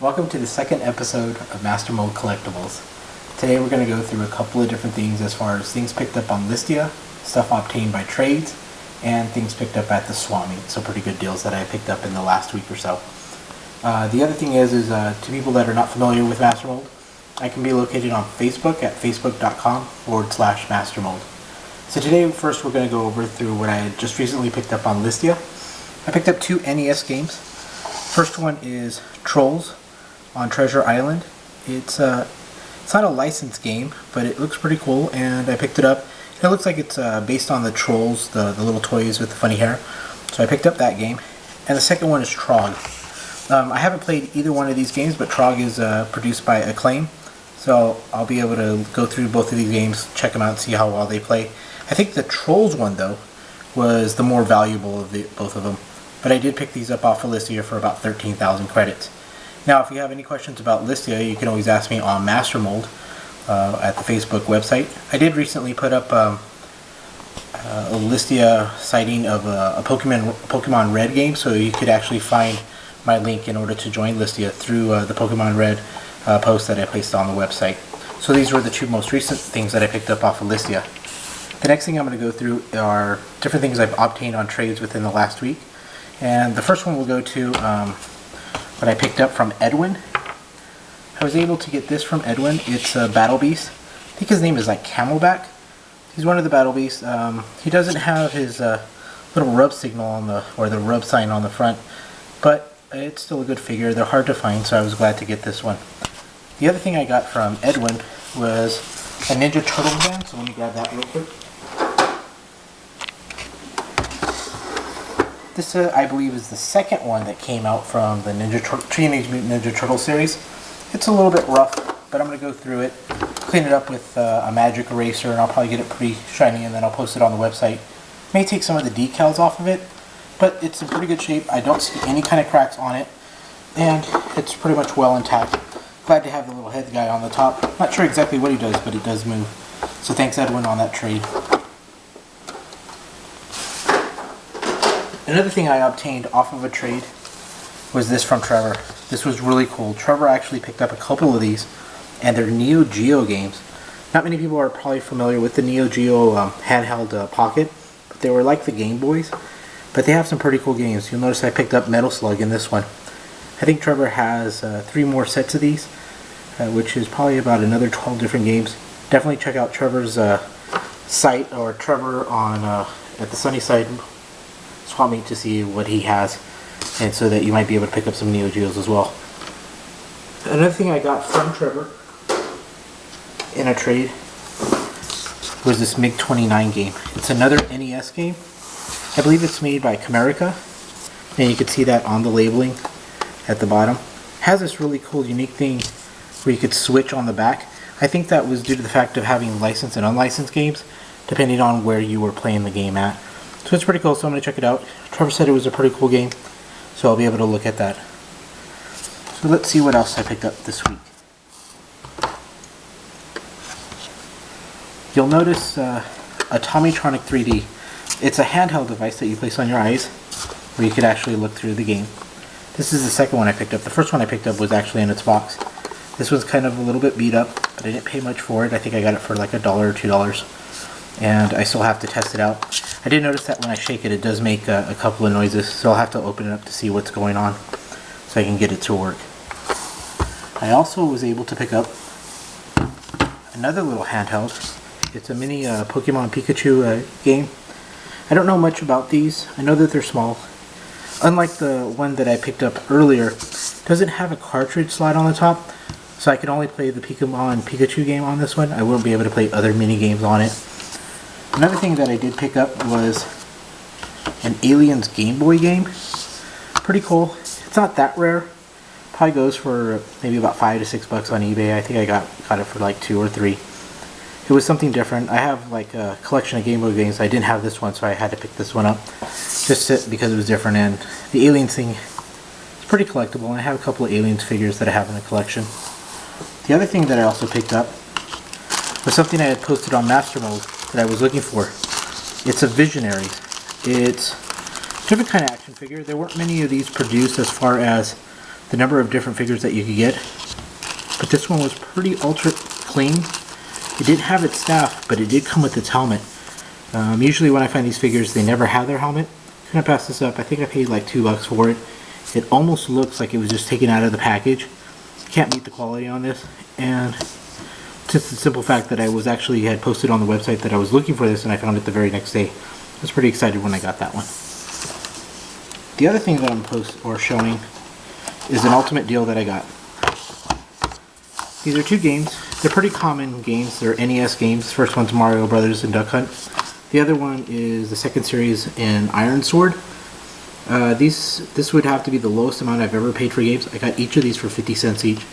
Welcome to the second episode of MasterMold Collectables. Today we're going to go through a couple of different things as far as things picked up on Listia, stuff obtained by trades, and things picked up at the swap meet. So pretty good deals that I picked up in the last week or so. The other thing is to people that are not familiar with MasterMold, I can be located on Facebook at facebook.com/MasterMold. So today first we're going to go over through what I had just recently picked up on Listia. I picked up two NES games. First one is Trolls on Treasure Island. It's not a licensed game, but it looks pretty cool, and I picked it up. It looks like it's based on the Trolls, the little toys with the funny hair. So I picked up that game. And the second one is Trog. I haven't played either one of these games, but Trog is produced by Acclaim. So I'll be able to go through both of these games, check them out, see how well they play. I think the Trolls one, though, was the more valuable of both of them. But I did pick these up off of Listia for about 13,000 credits. Now, if you have any questions about Listia, you can always ask me on MasterMold at the Facebook website. I did recently put up a Listia sighting of a Pokemon Red game, so you could actually find my link in order to join Listia through the Pokemon Red post that I placed on the website. So these were the two most recent things that I picked up off of Listia. The next thing I'm going to go through are different things I've obtained on trades within the last week. And the first one will go to what I picked up from Edwin. I was able to get this from Edwin. It's a Battle Beast. I think his name is like Camelback. He's one of the Battle Beasts. He doesn't have his little rub signal on the rub sign on the front, but it's still a good figure. They're hard to find, so I was glad to get this one. The other thing I got from Edwin was a Ninja Turtles band. So let me grab that real quick. This, I believe, is the second one that came out from the Teenage Mutant Ninja Turtle series. It's a little bit rough, but I'm going to go through it, clean it up with a magic eraser, and I'll probably get it pretty shiny, and then I'll post it on the website. May take some of the decals off of it, but it's in pretty good shape. I don't see any kind of cracks on it, and it's pretty much well intact. Glad to have the little head guy on the top. Not sure exactly what he does, but it does move. So thanks, Edwin, on that trade. Another thing I obtained off of a trade was this from Trevor. This was really cool. Trevor actually picked up a couple of these, and they're Neo Geo games. Not many people are probably familiar with the Neo Geo handheld pocket, but they were like the Game Boys. But they have some pretty cool games. You'll notice I picked up Metal Slug in this one. I think Trevor has 3 more sets of these, which is probably about another 12 different games. Definitely check out Trevor's site, or Trevor on at the Sunnyside swap meet, to see what he has, and so that you might be able to pick up some Neo Geos as well. Another thing I got from Trevor in a trade was this MiG-29 game. It's another NES game. I believe it's made by Comerica, and you can see that on the labeling at the bottom. It has this really cool, unique thing where you could switch on the back. I think that was due to the fact of having licensed and unlicensed games, depending on where you were playing the game at. So it's pretty cool, so I'm going to check it out. Trevor said it was a pretty cool game, so I'll be able to look at that. So let's see what else I picked up this week. You'll notice a Tommytronic 3D. It's a handheld device that you place on your eyes, where you could actually look through the game. This is the second one I picked up. The first one I picked up was actually in its box. This was kind of a little bit beat up, but I didn't pay much for it. I think I got it for like $1 or $2. And I still have to test it out. I did notice that when I shake it, it does make a couple of noises, so I'll have to open it up to see what's going on so I can get it to work. I also was able to pick up another little handheld. It's a mini Pokemon Pikachu game. I don't know much about these. I know that they're small. Unlike the one that I picked up earlier, it doesn't have a cartridge slot on the top, so I can only play the Pokemon Pikachu game on this one. I won't be able to play other mini games on it. Another thing that I did pick up was an Aliens Game Boy game. Pretty cool. It's not that rare. Probably goes for maybe about $5 to $6 on eBay. I think I got it for like 2 or 3. It was something different. I have like a collection of Game Boy games. I didn't have this one, so I had to pick this one up just because it was different. And the Aliens thing is pretty collectible. And I have a couple of Aliens figures that I have in the collection. The other thing that I also picked up was something I had posted on MasterMold that I was looking for. It's a Visionary. It's a different kind of action figure. There weren't many of these produced as far as the number of different figures that you could get. But this one was pretty ultra clean. It didn't have its staff, but it did come with its helmet. Usually when I find these figures, they never have their helmet. Can I pass this up? I think I paid like $2 for it. It almost looks like it was just taken out of the package. Can't meet the quality on this. And just the simple fact that I was actually had posted on the website that I was looking for this, and I found it the very next day. I was pretty excited when I got that one. The other thing that I'm showing is an ultimate deal that I got. These are two games. They're pretty common games. They're NES games. First one's Mario Brothers and Duck Hunt. The other one is the second series in Iron Sword. This would have to be the lowest amount I've ever paid for games. I got each of these for 50 cents each.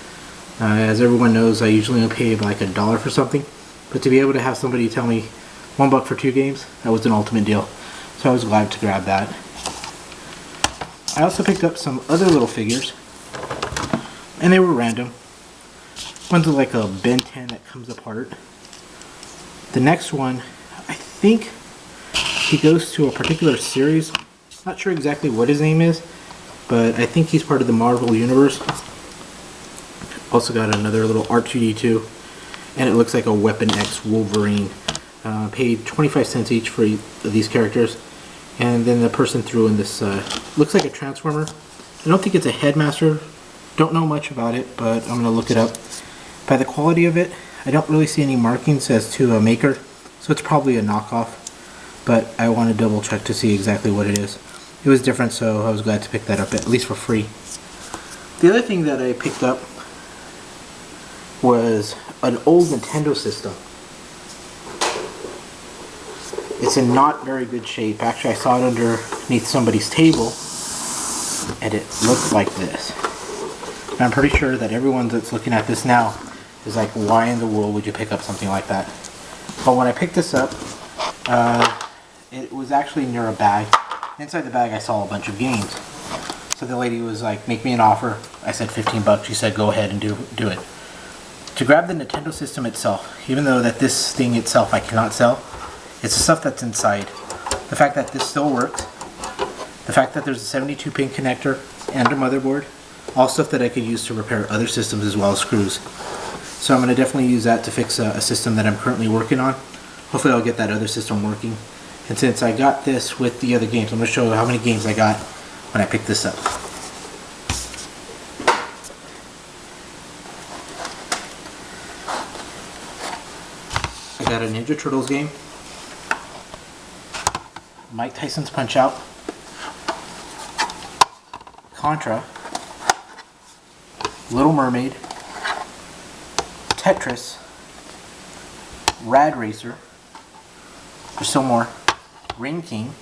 As everyone knows, I usually only pay like $1 for something. But to be able to have somebody tell me $1 for two games, that was an ultimate deal. So I was glad to grab that. I also picked up some other little figures, and they were random. One's like a Ben 10 that comes apart. The next one, I think he goes to a particular series. Not sure exactly what his name is, but I think he's part of the Marvel Universe. Also got another little R2-D2, and it looks like a Weapon X Wolverine. Paid 25 cents each for these characters. And then the person threw in this, looks like a Transformer. I don't think it's a Headmaster. Don't know much about it, but I'm going to look it up. By the quality of it, I don't really see any markings as to a maker, so it's probably a knockoff. But I want to double check to see exactly what it is. It was different, so I was glad to pick that up, at least for free. The other thing that I picked up was an old Nintendo system. It's in not very good shape. Actually, I saw it underneath somebody's table, and it looked like this. And I'm pretty sure that everyone that's looking at this now is like, why in the world would you pick up something like that? But when I picked this up, it was actually near a bag. Inside the bag, I saw a bunch of games. So the lady was like, make me an offer. I said 15 bucks. She said, go ahead and do it. To grab the Nintendo system itself, even though that this thing itself I cannot sell, it's the stuff that's inside. The fact that this still works, the fact that there's a 72-pin connector and a motherboard, all stuff that I could use to repair other systems as well as screws. So I'm going to definitely use that to fix a system that I'm currently working on. Hopefully I'll get that other system working. And since I got this with the other games, I'm going to show you how many games I got when I picked this up. I got a Ninja Turtles game, Mike Tyson's Punch-Out, Contra, Little Mermaid, Tetris, Rad Racer, there's still more, Ring King.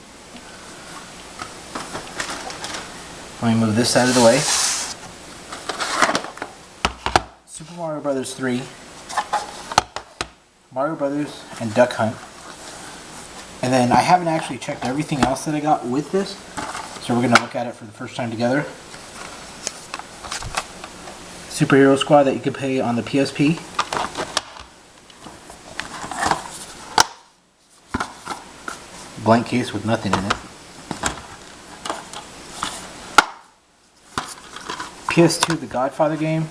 Let me move this out of the way. Super Mario Brothers 3, Mario Brothers and Duck Hunt. And then I haven't actually checked everything else that I got with this, so we're going to look at it for the first time together. Superhero Squad that you can play on the PSP. Blank case with nothing in it. PS2, the Godfather game.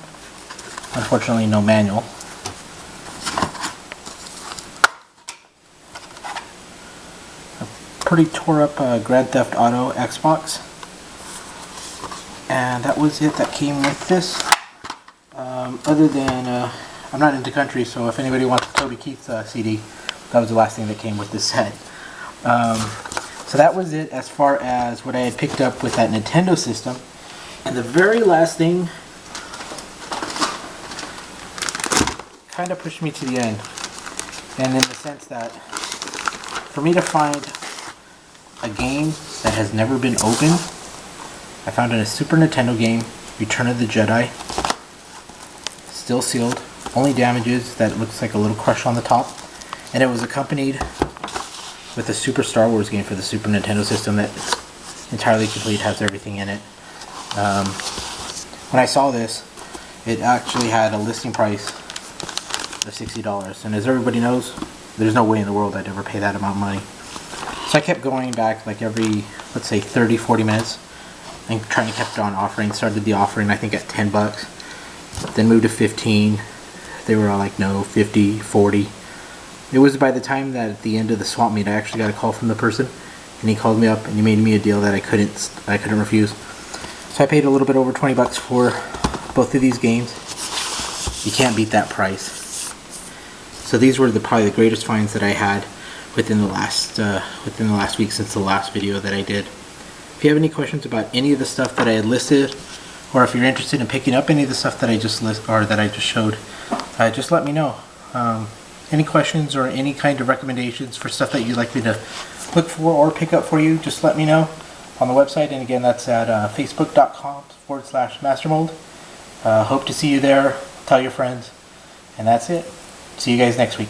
Unfortunately, no manual. A pretty tore up Grand Theft Auto Xbox. And that was it that came with this. Other than, I'm not into country, so if anybody wants a Toby Keith CD, that was the last thing that came with this set. So that was it as far as what I had picked up with that Nintendo system. And the very last thing kind of pushed me to the end. And in the sense that for me to find a game that has never been opened, I found in a Super Nintendo game, Return of the Jedi. Still sealed. Only damages that looks like a little crush on the top. And it was accompanied with a Super Star Wars game for the Super Nintendo system that's entirely complete, has everything in it. When I saw this, it actually had a listing price of $60. And as everybody knows, there's no way in the world I'd ever pay that amount of money. So I kept going back like every, let's say, 30-40 minutes and trying to keep it on offering. Started the offering I think at 10 bucks, then moved to 15. They were all like, no, 50, 40. It was by the time that at the end of the swap meet I actually got a call from the person, and he called me up and he made me a deal that I couldn't refuse. So I paid a little bit over 20 bucks for both of these games. You can't beat that price. So these were probably the greatest finds that I had within the last week since the last video that I did. If you have any questions about any of the stuff that I had listed, or if you're interested in picking up any of the stuff that I just showed, just let me know. Any questions or any kind of recommendations for stuff that you'd like me to look for or pick up for you, just let me know on the website. And again, that's at facebook.com/MasterMold. Hope to see you there. Tell your friends. And that's it. See you guys next week.